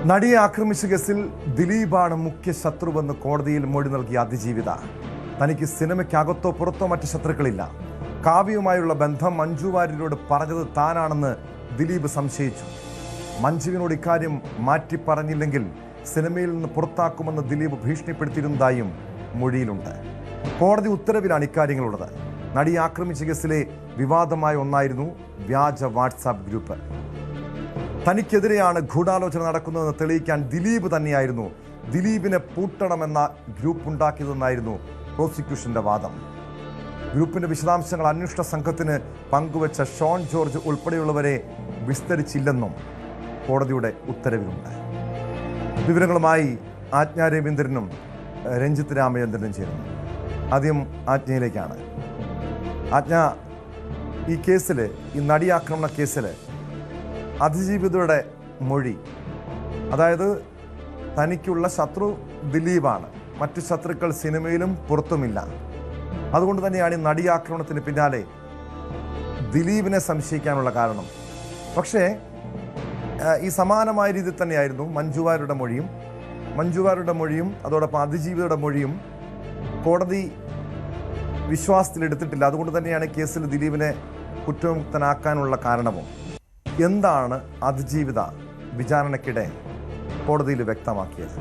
നടിയെ ആക്രമിച്ച കേസിൽ ദിലീപാണ് മുഖ്യ ശത്രുവെന്ന് കോടതിയിൽ മൊഴി നൽകിയ അതിജീവിത. തനിക്ക് സിനിമയ്ക്കകത്തോ പുറത്തോ മറ്റ് ശത്രുക്കളില്ല. കാവ്യവുമായുള്ള ബന്ധം മഞ്ജു വാര്യരോട് പറഞ്ഞത് താനാണെന്ന് ദിലീപ് സംശയിച്ചു. മഞ്ജുവിനോട് ഇക്കാര്യം മാറ്റി പറഞ്ഞില്ലെങ്കിൽ സിനിമയിൽ നിന്ന് പുറത്താക്കുമെന്ന് ദിലീപ് ഭീഷണിപ്പെടുത്തിയിരുന്നതായും മൊഴിയിലുണ്ട്. കോടതി ഉത്തരവിലാണ് ഇക്കാര്യങ്ങളുള്ളത്. നടിയെ ആക്രമിച്ച കേസിലെ വിവാദമായ ഒന്നായിരുന്നു വ്യാജ വാട്സാപ്പ് ഗ്രൂപ്പ്. തനിക്കെതിരെയാണ് ഗൂഢാലോചന നടക്കുന്നതെന്ന് തെളിയിക്കാൻ ദിലീപ് തന്നെയായിരുന്നു ദിലീപിനെ പൂട്ടണമെന്ന ഗ്രൂപ്പ് ഉണ്ടാക്കിയതെന്നായിരുന്നു പ്രോസിക്യൂഷന്റെ വാദം. ഗ്രൂപ്പിന്റെ വിശദാംശങ്ങൾ അന്വേഷണ സംഘത്തിന് പങ്കുവച്ച ഷോൺ ജോർജ് ഉൾപ്പെടെയുള്ളവരെ വിസ്തരിച്ചില്ലെന്നും കോടതിയുടെ ഉത്തരവിലുണ്ട്. വിവരങ്ങളുമായി ആജ്ഞ രവീന്ദ്രനും രഞ്ജിത്ത് രാമചന്ദ്രനും ചേരുന്നു. ആദ്യം ആജ്ഞയിലേക്കാണ്. ആജ്ഞ, ഈ കേസിൽ, ഈ നടിയാക്രമണ കേസിൽ അതിജീവിതയുടെ മൊഴി, അതായത് തനിക്കുള്ള ശത്രു ദിലീപാണ്, മറ്റു ശത്രുക്കൾ സിനിമയിലും പുറത്തുമില്ല, അതുകൊണ്ട് തന്നെയാണ് ഈ നടിയാക്രമണത്തിന് പിന്നാലെ ദിലീപിനെ സംശയിക്കാനുള്ള കാരണം. പക്ഷേ ഈ സമാനമായ രീതിയിൽ തന്നെയായിരുന്നു മഞ്ജു വാര്യരുടെ മൊഴിയും അതോടൊപ്പം അതിജീവിതയുടെ മൊഴിയും കോടതി വിശ്വാസത്തിലെടുത്തിട്ടില്ല. അതുകൊണ്ട് തന്നെയാണ് കേസിൽ ദിലീപിനെ കുറ്റമുക്തനാക്കാനുള്ള കാരണവും. എന്താണ് അതിജീവിത വിചാരണയ്ക്കിടെ കോടതിയിൽ വ്യക്തമാക്കിയത്?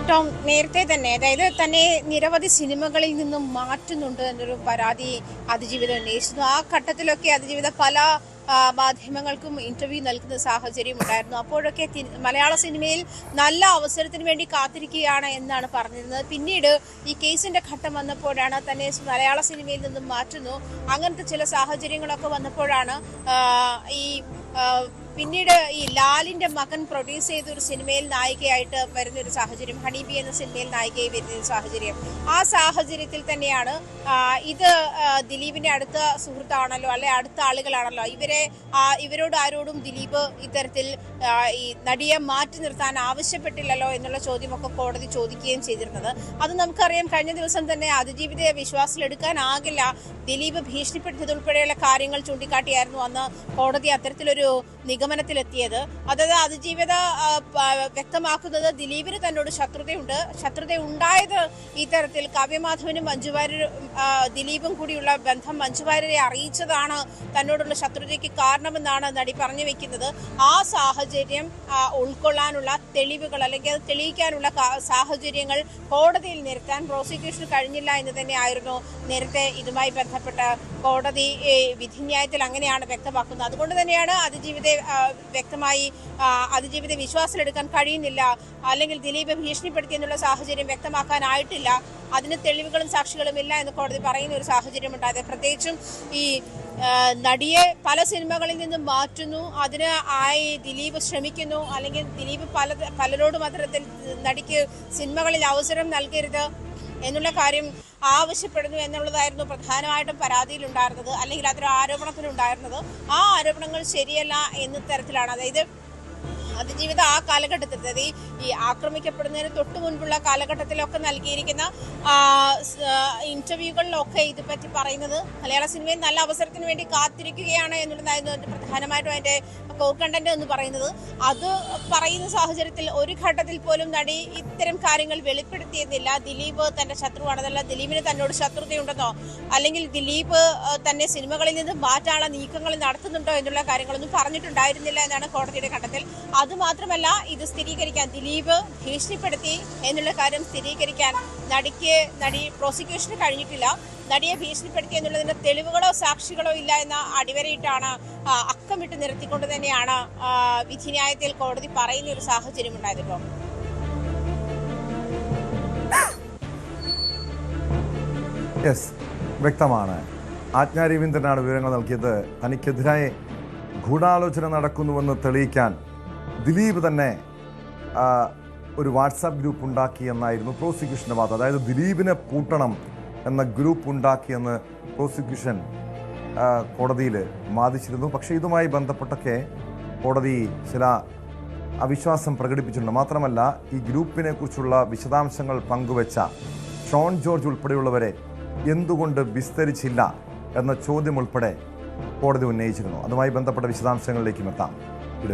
ടോം, നേരത്തെ തന്നെ, അതായത് തന്നെ നിരവധി സിനിമകളിൽ നിന്നും മാറ്റുന്നുണ്ട് എന്നൊരു പരാതി അതിജീവിത ഉന്നയിച്ചിരുന്നു. ആ ഘട്ടത്തിലൊക്കെ അതിജീവിത പല മാധ്യമങ്ങൾക്കും ഇന്റർവ്യൂ നൽകുന്ന സാഹചര്യം ഉണ്ടായിരുന്നു. അപ്പോഴൊക്കെ മലയാള സിനിമയിൽ നല്ല അവസരത്തിന് വേണ്ടി കാത്തിരിക്കുകയാണ് എന്നാണ് പറഞ്ഞിരുന്നത്. പിന്നീട് ഈ കേസിന്റെ ഘട്ടം വന്നപ്പോഴാണ് തന്നെ മലയാള സിനിമയിൽ നിന്നും മാറ്റുന്നു, അങ്ങനത്തെ ചില സാഹചര്യങ്ങളൊക്കെ വന്നപ്പോഴാണ് പിന്നീട് ഈ ലാലിന്റെ മകൻ പ്രൊഡ്യൂസ് ചെയ്ത ഒരു സിനിമയിൽ നായികയായിട്ട് വരുന്നൊരു സാഹചര്യം, ഹണീബി എന്ന സിനിമയിൽ നായികയായി വരുന്നൊരു സാഹചര്യം. ആ സാഹചര്യത്തിൽ തന്നെയാണ് ഇത് ദിലീപിന്റെ അടുത്ത സുഹൃത്താണല്ലോ, അല്ലെ അടുത്ത ആളുകളാണല്ലോ, ഇവരോട് ആരോടും ദിലീപ് ഇത്തരത്തിൽ ഈ നടിയെ മാറ്റി നിർത്താൻ ആവശ്യപ്പെട്ടില്ലല്ലോ എന്നുള്ള ചോദ്യമൊക്കെ കോടതി ചോദിക്കുകയും ചെയ്തിരുന്നത്. അത് നമുക്കറിയാം. കഴിഞ്ഞ ദിവസം തന്നെ അതിജീവിതയെ വിശ്വാസത്തിലെടുക്കാനാകില്ല, ദിലീപ് ഭീഷണിപ്പെടുത്തിയതുൾപ്പെടെയുള്ള കാര്യങ്ങൾ ചൂണ്ടിക്കാട്ടിയായിരുന്നു അന്ന് കോടതി അത്തരത്തിലൊരു നിഗമനത്തിലെത്തിയത്. അതായത് അതിജീവിത വ്യക്തമാക്കുന്നത് ദിലീപിന് തന്നോട് ശത്രുത ഉണ്ടായത് ഇത്തരത്തിൽ കാവ്യമാധവനും ദിലീപും കൂടിയുള്ള ബന്ധം മഞ്ജു വാര്യരെ അറിയിച്ചതാണ് തന്നോടുള്ള ശത്രുതയ്ക്ക് കാരണമെന്നാണ് നടി പറഞ്ഞു വെക്കുന്നത്. ആ സാഹചര്യം ഉൾക്കൊള്ളാനുള്ള തെളിവുകൾ, അല്ലെങ്കിൽ അത് തെളിയിക്കാനുള്ള സാഹചര്യങ്ങൾ കോടതിയിൽ നിരത്താൻ പ്രോസിക്യൂഷന് കഴിഞ്ഞില്ല എന്ന് തന്നെയായിരുന്നു നേരത്തെ ഇതുമായി ബന്ധപ്പെട്ട കോടതി വിധിന്യായത്തിൽ അങ്ങനെയാണ് വ്യക്തമാക്കുന്നത്. അതുകൊണ്ട് തന്നെയാണ് അതിജീവിതയെ വിശ്വാസത്തിലെടുക്കാൻ കഴിയുന്നില്ല, അല്ലെങ്കിൽ ദിലീപ് ഭീഷണിപ്പെടുത്തി എന്നുള്ള സാഹചര്യം വ്യക്തമാക്കാനായിട്ടില്ല, അതിന് തെളിവുകളും സാക്ഷികളും ഇല്ല എന്ന് കോടതി പറയുന്ന ഒരു സാഹചര്യം ഉണ്ടായത്. പ്രത്യേകിച്ചും ഈ നടിയെ പല സിനിമകളിൽ നിന്നും മാറ്റുന്നു, അതിന് ദിലീപ് ശ്രമിക്കുന്നു, അല്ലെങ്കിൽ ദിലീപ് പലരോടും അത്തരത്തിൽ നടിക്ക് സിനിമകളിൽ അവസരം നൽകരുത് എന്നുള്ള കാര്യം ആവശ്യപ്പെടുന്നു എന്നുള്ളതായിരുന്നു പ്രധാനമായിട്ടും പരാതിയിലുണ്ടായിരുന്നത്, അല്ലെങ്കിൽ അതൊരു ആരോപണത്തിലുണ്ടായിരുന്നത്. ആ ആരോപണങ്ങൾ ശരിയല്ല എന്ന തരത്തിലാണ്. അതായത് അതിജീവിത ആ കാലഘട്ടത്തിൽ, അതായത് ഈ ആക്രമിക്കപ്പെടുന്നതിന് തൊട്ടു മുൻപുള്ള കാലഘട്ടത്തിലൊക്കെ നൽകിയിരിക്കുന്ന ഇന്റർവ്യൂകളിലൊക്കെ ഇതുപറ്റി പറയുന്നത് മലയാള സിനിമയിൽ നല്ല അവസരത്തിന് വേണ്ടി കാത്തിരിക്കുകയാണ് എന്നുള്ളതായിരുന്നു പ്രധാനമായിട്ടും അതിന്റെ കോർ കണ്ടന്റ് എന്ന് പറയുന്നത്. അത് പറയുന്ന സാഹചര്യത്തിൽ ഒരു ഘട്ടത്തിൽ പോലും നടി ഇത്തരം കാര്യങ്ങൾ വെളിപ്പെടുത്തിയിരുന്നില്ല. ദിലീപ് തന്റെ ശത്രുവാണ്, അതല്ല ദിലീപിന് തന്നോട് ശത്രുതയുണ്ടെന്നോ, അല്ലെങ്കിൽ ദിലീപ് തന്നെ സിനിമകളിൽ നിന്ന് മാറ്റാനുള്ള നീക്കങ്ങൾ നടത്തുന്നുണ്ടോ എന്നുള്ള കാര്യങ്ങളൊന്നും പറഞ്ഞിട്ടുണ്ടായിരുന്നില്ല എന്നാണ് കോടതിയുടെ കണ്ടെത്തൽ. അതുമാത്രമല്ല, ഇത് സ്ഥിരീകരിക്കാൻ, ദിലീപ് ഭീഷണിപ്പെടുത്തി എന്നുള്ള കാര്യം സ്ഥിരീകരിക്കാൻ നടി പ്രോസിക്യൂഷന് കഴിഞ്ഞിട്ടില്ല. നടിയെ ഭീഷണിപ്പെടുത്തി എന്നുള്ളതിന്റെ തെളിവുകളോ സാക്ഷികളോ ഇല്ല എന്ന അടിവരയിട്ടാണ്, അക്കമിട്ട് നിർത്തിക്കൊണ്ട് തന്നെയാണ് വിധിന്യായത്തിൽ കോടതി പറയുന്ന ഒരു സാഹചര്യം ഉണ്ടായതിപ്പോ. വ്യക്തമാണ്. ആജ്ഞ രവീന്ദ്രനാണ് വിവരങ്ങൾ നൽകിയത്. തനിക്കെതിരായ ഗൂഢാലോചന നടക്കുന്നുവെന്ന് തെളിയിക്കാൻ ദിലീപ് തന്നെ ഒരു വാട്സാപ്പ് ഗ്രൂപ്പ് ഉണ്ടാക്കി എന്നായിരുന്നു പ്രോസിക്യൂഷൻ്റെ വാദം. അതായത് ദിലീപിനെ പൂട്ടണം എന്ന ഗ്രൂപ്പ് ഉണ്ടാക്കിയെന്ന് പ്രോസിക്യൂഷൻ കോടതിയിൽ വാദിച്ചിരുന്നു. പക്ഷേ ഇതുമായി ബന്ധപ്പെട്ടൊക്കെ കോടതി ചില അവിശ്വാസം പ്രകടിപ്പിച്ചിട്ടുണ്ട്. മാത്രമല്ല, ഈ ഗ്രൂപ്പിനെ കുറിച്ചുള്ള വിശദാംശങ്ങൾ പങ്കുവെച്ച ഷോൺ ജോർജ് ഉൾപ്പെടെയുള്ളവരെ എന്തുകൊണ്ട് വിസ്തരിച്ചില്ല എന്ന ചോദ്യം ഉൾപ്പെടെ കോടതി ഉന്നയിച്ചിരുന്നു. അതുമായി ബന്ധപ്പെട്ട വിശദാംശങ്ങളിലേക്കും എത്താം.